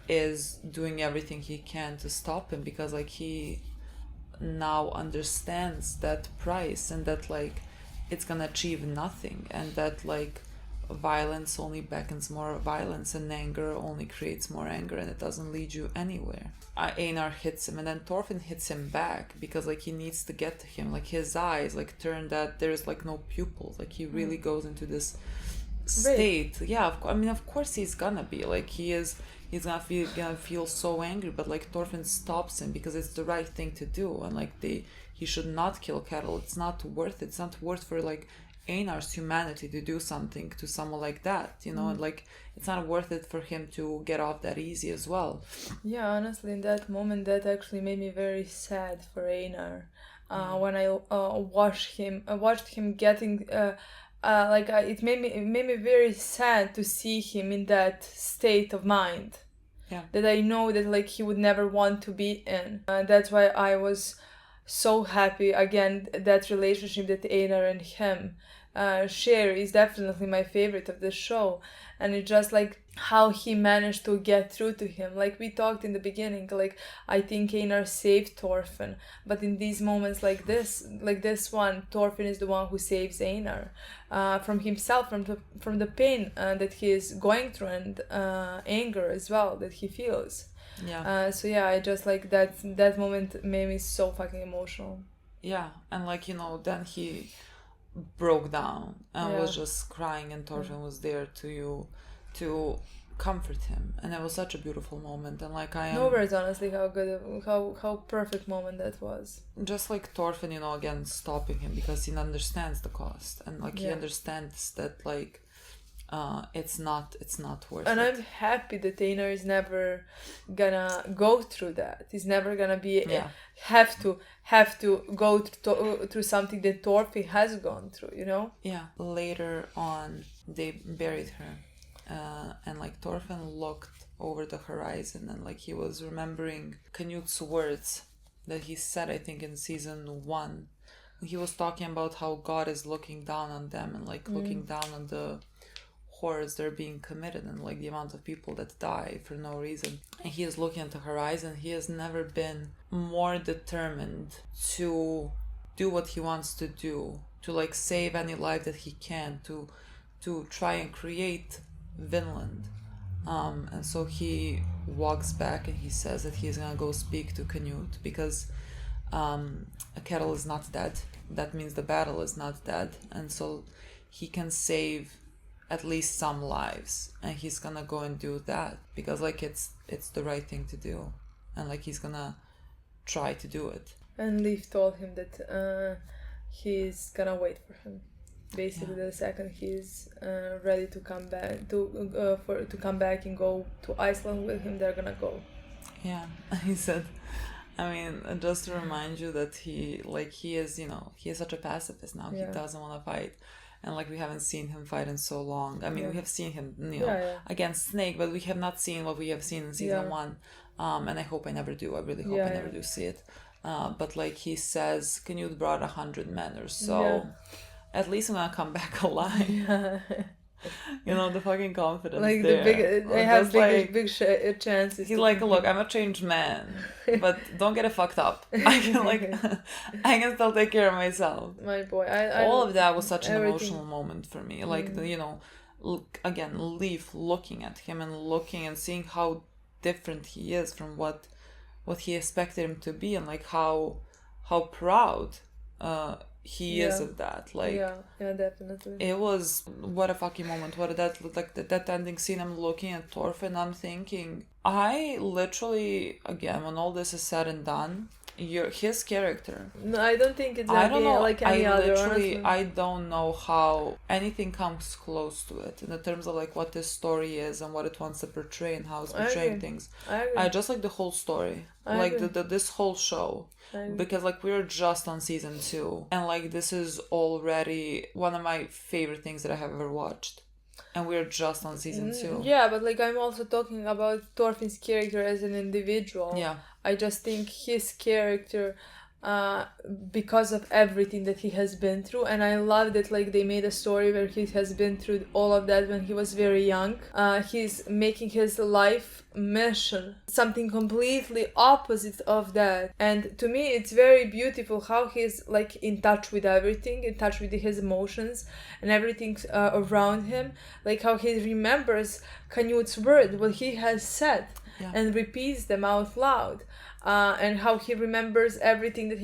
is doing everything he can to stop him, because, like, he now understands that price, and that, like, it's gonna achieve nothing, and that, like, violence only beckons more violence, and anger only creates more anger, and it doesn't lead you anywhere. Einar hits him, and then Thorfinn hits him back, because, like, he needs to get to him. Like, his eyes, like, turn that there's, like, no pupils. Like, he really goes into this state. Yeah, I mean, of course he's gonna be, like, he's gonna feel so angry, but, like, Thorfinn stops him because it's the right thing to do, and, like, he should not kill Ketil. It's not worth it. It's not worth for, like, Einar's humanity to do something to someone like that, you know, and, like, it's not worth it for him to get off that easy as well. Yeah, honestly, in that moment, that actually made me very sad for Einar. When I watched him getting, it made me very sad to see him in that state of mind. Yeah. That I know that, like, he would never want to be in. That's why I was so happy, again, that relationship that Einar and him share is definitely my favorite of the show. And it's just like how he managed to get through to him. Like we talked in the beginning, like I think Einar saved Thorfinn, but in these moments like this one, Thorfinn is the one who saves Einar from himself, from the pain that he is going through, and anger as well that he feels. Yeah. So yeah, I just like that moment made me so fucking emotional. Yeah, and like, you know, then he broke down and Yeah. was just crying, and Thorfinn was there to comfort him, and it was such a beautiful moment. And like, I am No words, honestly, how good, how perfect moment that was. just like Thorfinn, you know, again stopping him because he understands the cost, and like he Yeah. understands that like it's not worth And it. I'm happy that Einar is never gonna go through that. He's never gonna be have to go through something that Thorfinn has gone through, you know? Yeah. Later on, they buried her, and like Thorfinn looked over the horizon, and like he was remembering Canut's words that he said, I think in season 1. He was talking about how God is looking down on them, and like looking down on the horrors that are being committed, and like the amount of people that die for no reason. And he is looking at the horizon. He has never been more determined to do what he wants to do, to like save any life that he can, to try and create Vinland. And so he walks back and he says that he's gonna go speak to Canute because Ketil is not dead. That means the battle is not dead, and so he can save at least some lives, and he's gonna go and do that because like it's the right thing to do, and like he's gonna try to do it. And Leif told him that he's gonna wait for him. Basically, the second he's ready to come back to come back and go to Iceland with him, they're gonna go. Yeah, he said. I mean, just to remind you that he is, you know, he is such a pacifist now. Yeah. He doesn't want to fight. And like we haven't seen him fight in so long. I mean, we have seen him, you know, against Snake, but we have not seen what we have seen in season 1. And I hope I never do. I really hope I never do see it. But like he says, Canute brought 100 men or so. Yeah. At least I'm gonna come back alive. You know, the fucking confidence Like there. they have Just big chances. He's like, look, I'm a changed man, but don't get it fucked up. I can still take care of myself. My boy, All of that was such an everything. emotional moment for me. Like you know, again, Leif looking at him and looking and seeing how different he is from what he expected him to be, and like how proud he is of that. Like yeah, definitely. it was, what a fucking moment. What that ending scene, I'm looking at Thorfinn, I'm thinking, I literally, again, when all this is said and done, his character, No, I don't think it's I gonna don't be know, like any I other. literally, Honestly. I don't know how anything comes close to it in the terms of like what this story is and what it wants to portray and how it's I portraying agree. things. I agree. I just like the whole story, I like agree. this whole show. agree. Because like we're just on season 2, and like this is already one of my favorite things that I have ever watched, and we're just on season 2. Yeah, but like I'm also talking about Thorfinn's character as an individual. Yeah. I just think his character, because of everything that he has been through, and I love that like they made a story where he has been through all of that when he was very young. He's making his life mission something completely opposite of that, and to me it's very beautiful how he's like in touch with everything, in touch with his emotions and everything around him, like how he remembers Canute's word, what he has said, and repeats them out loud. And how he remembers everything that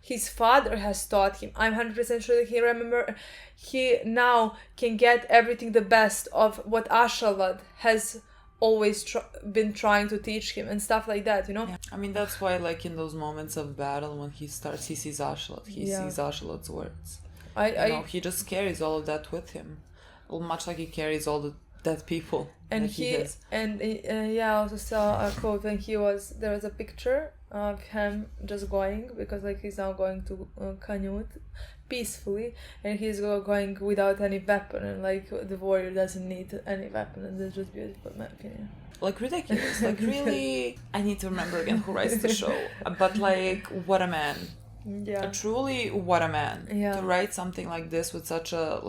his father has taught him. I'm 100% sure that he now can get everything the best of what Ashalad has always been trying to teach him and stuff like that, you know? Yeah. I mean, that's why like in those moments of battle when he sees Ashalad, sees Ashalad's words. He just carries all of that with him, much like he carries all the dead people. And I also saw a quote when there was a picture of him just going, because like he's now going to Canute peacefully, and he's going without any weapon, and like the warrior doesn't need any weapon, and that's just beautiful in my opinion. Like ridiculous, like really. I need to remember again who writes the show, but like what a man. Yeah. Truly, what a man. Yeah. To write something like this with such a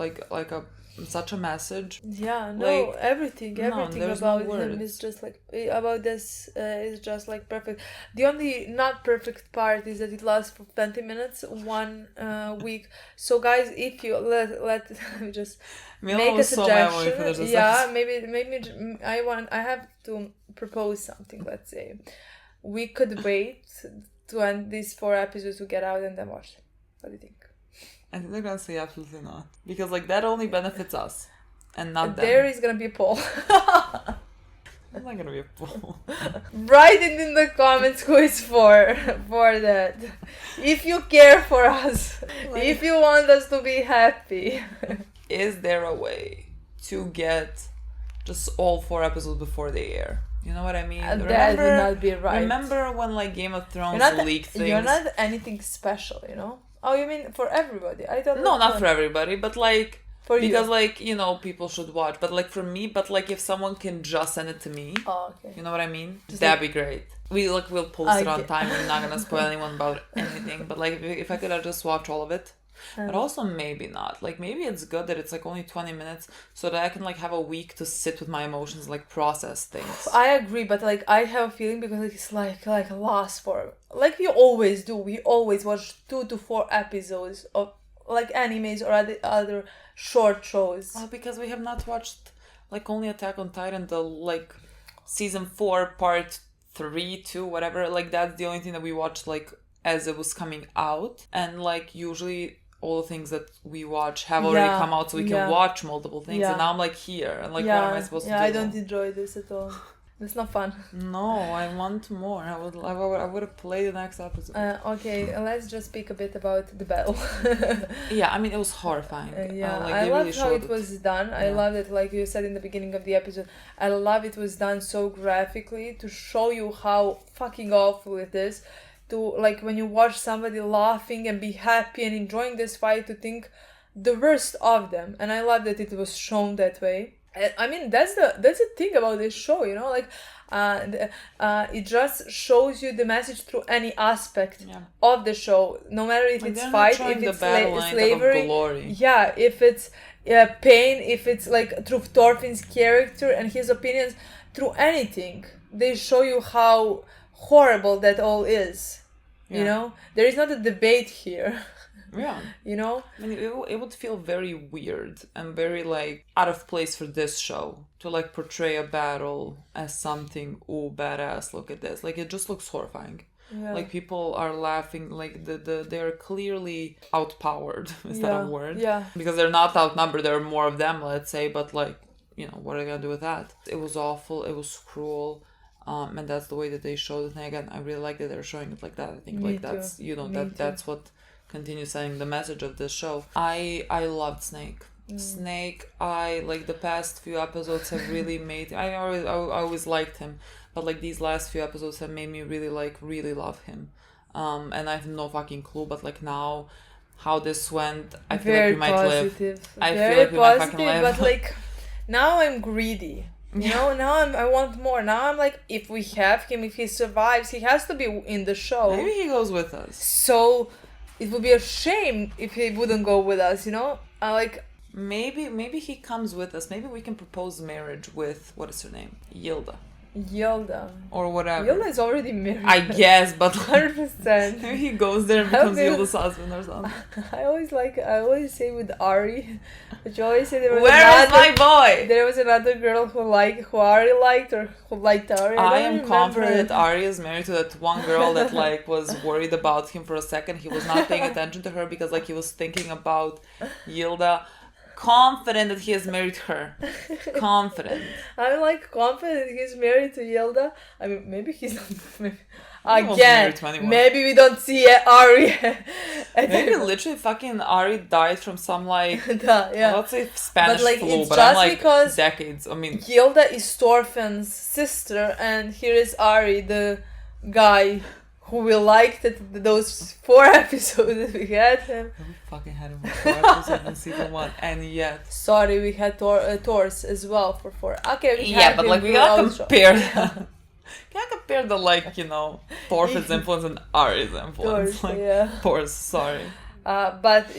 such a message. Yeah, no, Like, everything there's no about him words. is just like about this is just like perfect. The only not perfect part is that it lasts for 20 minutes, 1 week. So guys, if you let me just Mila make a was so mad when we suggestion. finished this Yeah, episode. maybe I have to propose something. Let's say we could wait to end these 4 episodes to get out and then watch. What do you think? I think they're gonna say absolutely not. Because like that only benefits us. And not them. There is gonna be a poll. There's not gonna be a poll. Write it in the comments who is for that. If you care for us. If you want us to be happy. Is there a way to get just all 4 episodes before they air? You know what I mean? That would not be right. Remember when like Game of Thrones leaked things? You're not anything special, you know? Oh, you mean for everybody? I thought No, not for everybody, but like for because you. like, you know, people should watch. But like for me, but like if someone can just send it to me, Oh, okay. you know what I mean? Just That'd be great. We'll post it on Okay. time. We're not gonna spoil anyone about anything. But like if I could have just watch all of it. But also maybe not. Like maybe it's good that it's like only 20 minutes so that I can like have a week to sit with my emotions, like process things. I agree, but like I have a feeling because it's like a loss for like we always do. We always watch 2 to 4 episodes of like animes or other short shows. Well, because we have not watched like only Attack on Titan, the like season 4 part 3, 2, whatever. Like that's the only thing that we watched like as it was coming out, and like usually all the things that we watch have already come out, so we can watch multiple things. And now I'm like here, and like what am I supposed to do? Yeah, I don't enjoy this at all. It's not fun. No, I want more. I would have played the next episode. Okay, let's just speak a bit about the battle. Yeah, I mean it was horrifying. Yeah, like, I they love really how showed it was done. I love it, like you said in the beginning of the episode. I love it was done so graphically to show you how fucking awful it is. To like when you watch somebody laughing and be happy and enjoying this fight, to think the worst of them. And I love that it was shown that way. I mean that's the thing about this show, you know, like it just shows you the message through any aspect of the show, no matter if it's fight, if it's slavery, yeah, if it's pain, if it's like through Thorfinn's character and his opinions, through anything. They show you how horrible that all is. You know, there is not a debate here. Yeah. You know? I mean, it would feel very weird and very, like, out of place for this show to, like, portray a battle as something, ooh, badass, look at this. Like, it just looks horrifying. Yeah. Like, people are laughing, like, they're clearly outpowered, is that a word? Yeah. Because they're not outnumbered, there are more of them, let's say, but, like, you know, what are they gonna do with that? It was awful, it was cruel. And that's the way that they showed it. And again, I really like that they're showing it like that. I think like that's, you know, that's what continues saying the message of this show. I loved Snake. Snake, I like the past few episodes have really made, I always liked him, but like these last few episodes have made me really love him. And I have no fucking clue, but like now how this went, I feel like we might live. I feel like we might fucking live. But like now I'm greedy. You know, now I want more. Now I'm like, if we have him, if he survives, he has to be in the show. Maybe he goes with us. So it would be a shame if he wouldn't go with us, you know? Maybe he comes with us. Maybe we can propose marriage with, what is her name? Yilda. Or whatever. Yilda is already married. I guess, but 100%. Maybe he goes there and becomes Yilda's husband or something. I always say with Ari, but you always say where is my boy? There was another girl who Ari liked, or who liked Ari. I am confident that Ari is married to that one girl that like was worried about him for a second. He was not paying attention to her because like he was thinking about Yilda. Confident that he has married her. Confident. I'm like confident he's married to Yilda. I mean, maybe he's not. Maybe. Again, maybe we don't see Ari. Maybe literally fucking Ari died from some like, let's say Spanish but, like, flu, it's but just I'm like because decades. I mean, Yilda is Thorfinn's sister, and here is Ari, the guy who we liked those 4 episodes that we had him. We fucking had him for 4 episodes in season 1, and yet. Sorry, we had Thors as well for 4. Okay, we but like we gotta compare. Can't compare the like, you know, Thorfinn's influence and Ari's influence. Thor, Like, yeah. Thor's, sorry. But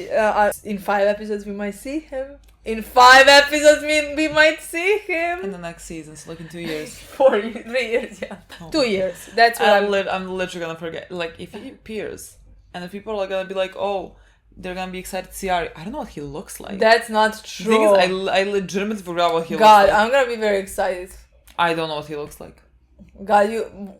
in 5 episodes we might see him. In 5 episodes we might see him. In the next season, so like in 2 years. 3 years, yeah. Oh. 2 years. That's what I'm literally gonna forget. Like, if he appears, and if people are gonna be like, oh, they're gonna be excited to see Ari, I don't know what he looks like. That's not The true. thing is, I legitimately forgot what he God, looks like. I'm gonna be very excited. I don't know what he looks like. God,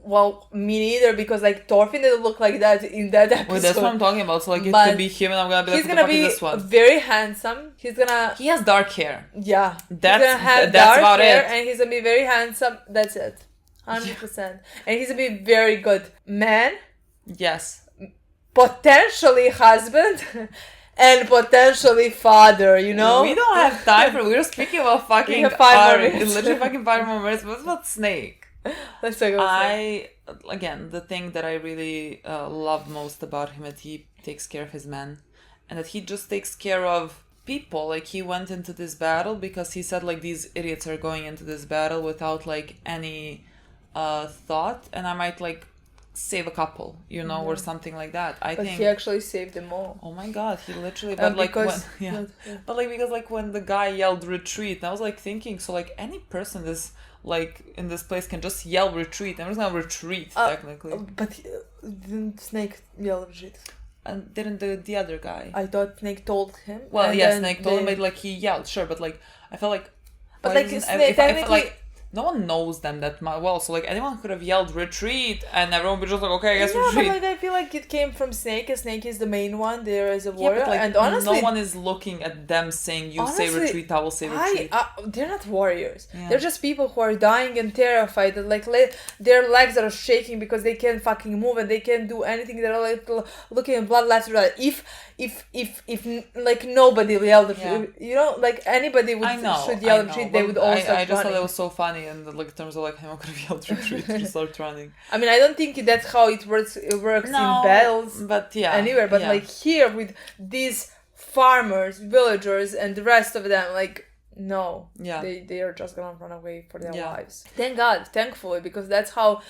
well, me neither, because like Thorfinn didn't look like that in that episode. Well, that's what I'm talking about. So like, it But could be him, and I'm gonna be like, he's who the gonna fuck is be this one? very handsome. He's gonna, He has dark hair. yeah. That's- he's gonna have that's dark about hair, it. and he's gonna be very handsome. That's it, 100%. And he's gonna be very good man, Yes. potentially husband, and potentially father. You know, We don't have time for. We're speaking about fucking. We have 5 more Ari. minutes. Literally fucking 5 more minutes. What's about Snake? Let's talk about that. Again, the thing that I really love most about him is he takes care of his men, and that he just takes care of people. Like, he went into this battle because he said like, these idiots are going into this battle without like any thought, and I might like save a couple, you know, or something like that. I But think. he actually saved them all. Oh my god, he literally. But like when, because- yeah. yeah. But like, because like when the guy yelled retreat, I was like thinking, so like any person this like in this place can just yell retreat. I'm just gonna retreat technically. But didn't Snake yell shit? And didn't the other guy? I thought Snake told him. Well, and yeah, then Snake told him, they- but like he yelled, sure, but like I felt like. But why like doesn't- Snake, if I felt technically, like no one knows them that well, so like anyone could have yelled retreat, and everyone would be just like, okay, I guess yeah, retreat. but like I feel like it came from Snake, and Snake is the main one there as a Yeah, warrior. but like and honestly, no one is looking at them saying, "You say honestly, retreat, I will say retreat." they're not warriors. Yeah. They're just people who are dying and terrified. And like their legs are shaking because they can't fucking move and they can't do anything. They're like looking at blood left and right. If like nobody yelled, Yeah. you know, like anybody should yell retreat, they would all start I just thought running. it was so funny, and like in terms of like him, I could have yelled retreat, just start running. I mean, I don't think that's how it works. It works in battles but yeah, anywhere. But yeah. like here with these farmers, villagers, and the rest of them, like no, Yeah. they are just gonna run away for their Yeah. lives. Thank God, thankfully, because that's how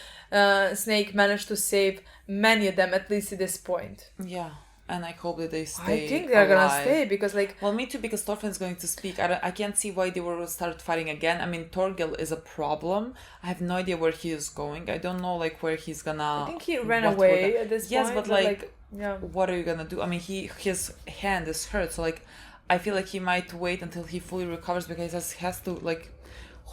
Snake managed to save many of them, at least at this point. Yeah, and I hope that they stay. I think they're gonna alive. stay because like Well, me too, because Thorfinn's going to speak. I can't see why they will start fighting again. I mean, Thorgil is a problem. I have no idea where he is going. I don't know, like, where he's gonna... I think he ran what away would- at this Yes, point. but, like, yeah. what are you gonna do? I mean, his hand is hurt, so, like, I feel like he might wait until he fully recovers because he has to, like,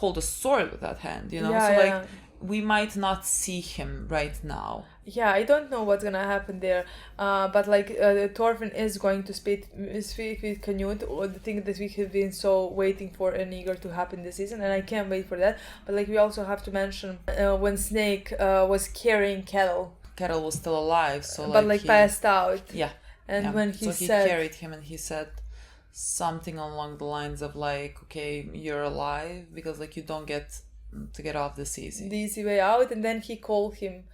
hold a sword with that hand, you know? Yeah, so, yeah. like, we might not see him right now. Yeah, I don't know what's gonna happen there, but like Thorfinn is going to speak with Canute, or the thing that we have been so waiting for and eager to happen this season, and I can't wait for that. But like we also have to mention when Snake was carrying Ketil, Ketil was still alive, so but like he, passed out, Yeah. and yeah. when he so said, he carried him and he said something along the lines of like, okay, you're alive because like you don't get to get off this easy. the easy way out, and then he called him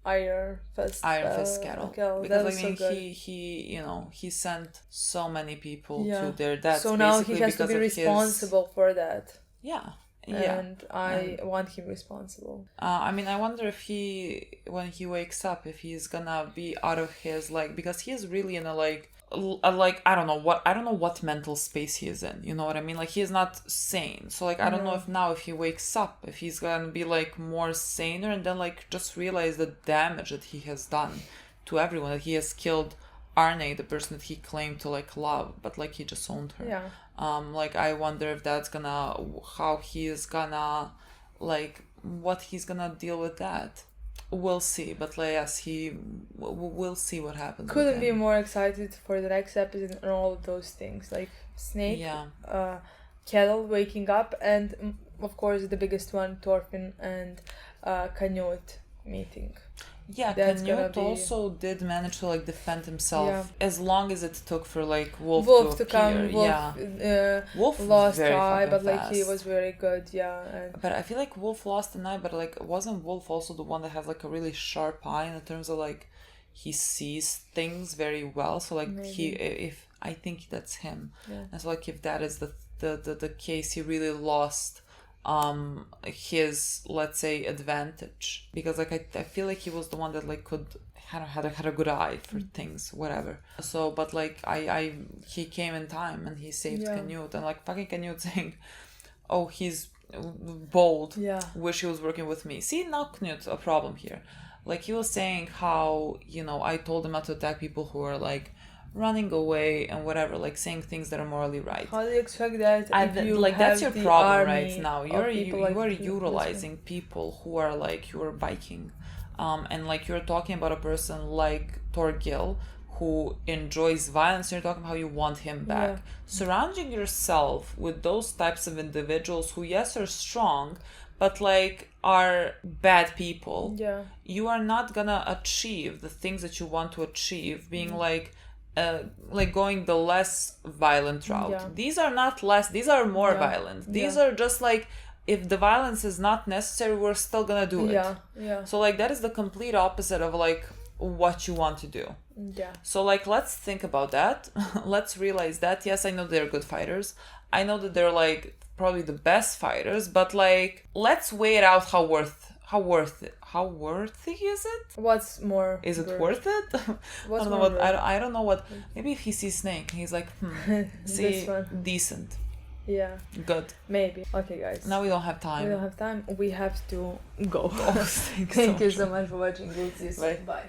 Iron Fist Ketil. Ketil. Because That I was so mean good. he he sent so many people Yeah. to their deaths. So now he basically has to because be of responsible for that. Yeah. Yeah. And I want him responsible. I mean, I wonder if when he wakes up, if he's gonna be out of his like, because he is really in a like I don't know what mental space he is in. You know what I mean? Like he is not sane. So like I don't know if now if he wakes up, if he's gonna be like more saner and then like just realize the damage that he has done to everyone. That he has killed Arnheid, the person that he claimed to like love, but like he just owned her. Yeah. Like I wonder if that's gonna how he is gonna like what he's gonna deal with that. We'll see, but like, yes, we'll see what happens. Couldn't with be him. more excited for the next episode and all of those things, like Snake, Yeah. Ketil waking up, and of course the biggest one, Thorfinn and Canute meeting. Yeah, That's gonna Canute be- also did manage to like defend himself Yeah. as long as it took for like Wolf to appear. come. Wolf, Yeah, Wolf lost very eye, fucking but like he fast. was very good. Yeah, and But I feel like Wolf lost an eye, but like wasn't Wolf also the one that has like a really sharp eye in terms of like he sees things very well. So like if I think that's him. Yeah. And so like if that is the case, he really lost his, let's say, advantage, because like I feel like he was the one that like could had a good eye for things, whatever. So but like he came in time and he saved Canute, and like fucking Canute saying, oh, he's bold, wish he was working with me. See, now Knut a problem here. Like he was saying how, you know, I told him not to attack people who are like running away and whatever, like saying things that are morally right. How do you expect that? If you like have that's your the problem army right now. of You people like are you, utilizing people who are like you're Viking, and like you're talking about a person like Thorgil who enjoys violence. You're talking about how you want him back. Surrounding yourself with those types of individuals who, yes, are strong, but like are bad people. You are not gonna achieve the things that you want to achieve. Being like going the less violent route. These are not less. These are more violent. These are just like, if the violence is not necessary, we're still gonna do it. So like that is the complete opposite of like what you want to do. So like let's think about that. Let's realize that yes, I know they're good fighters. I know that they're like probably the best fighters, but like let's weigh it out. How worthy is it? What's more? Is it worth it? What's I don't know more what. I don't know what. Maybe if he sees Snake, he's like, see, decent. Yeah. Good. Maybe. Okay, guys. Now we don't have time. We don't have time. We have to go. Thank Thank you so much for watching. We'll see you soon. Bye. Bye.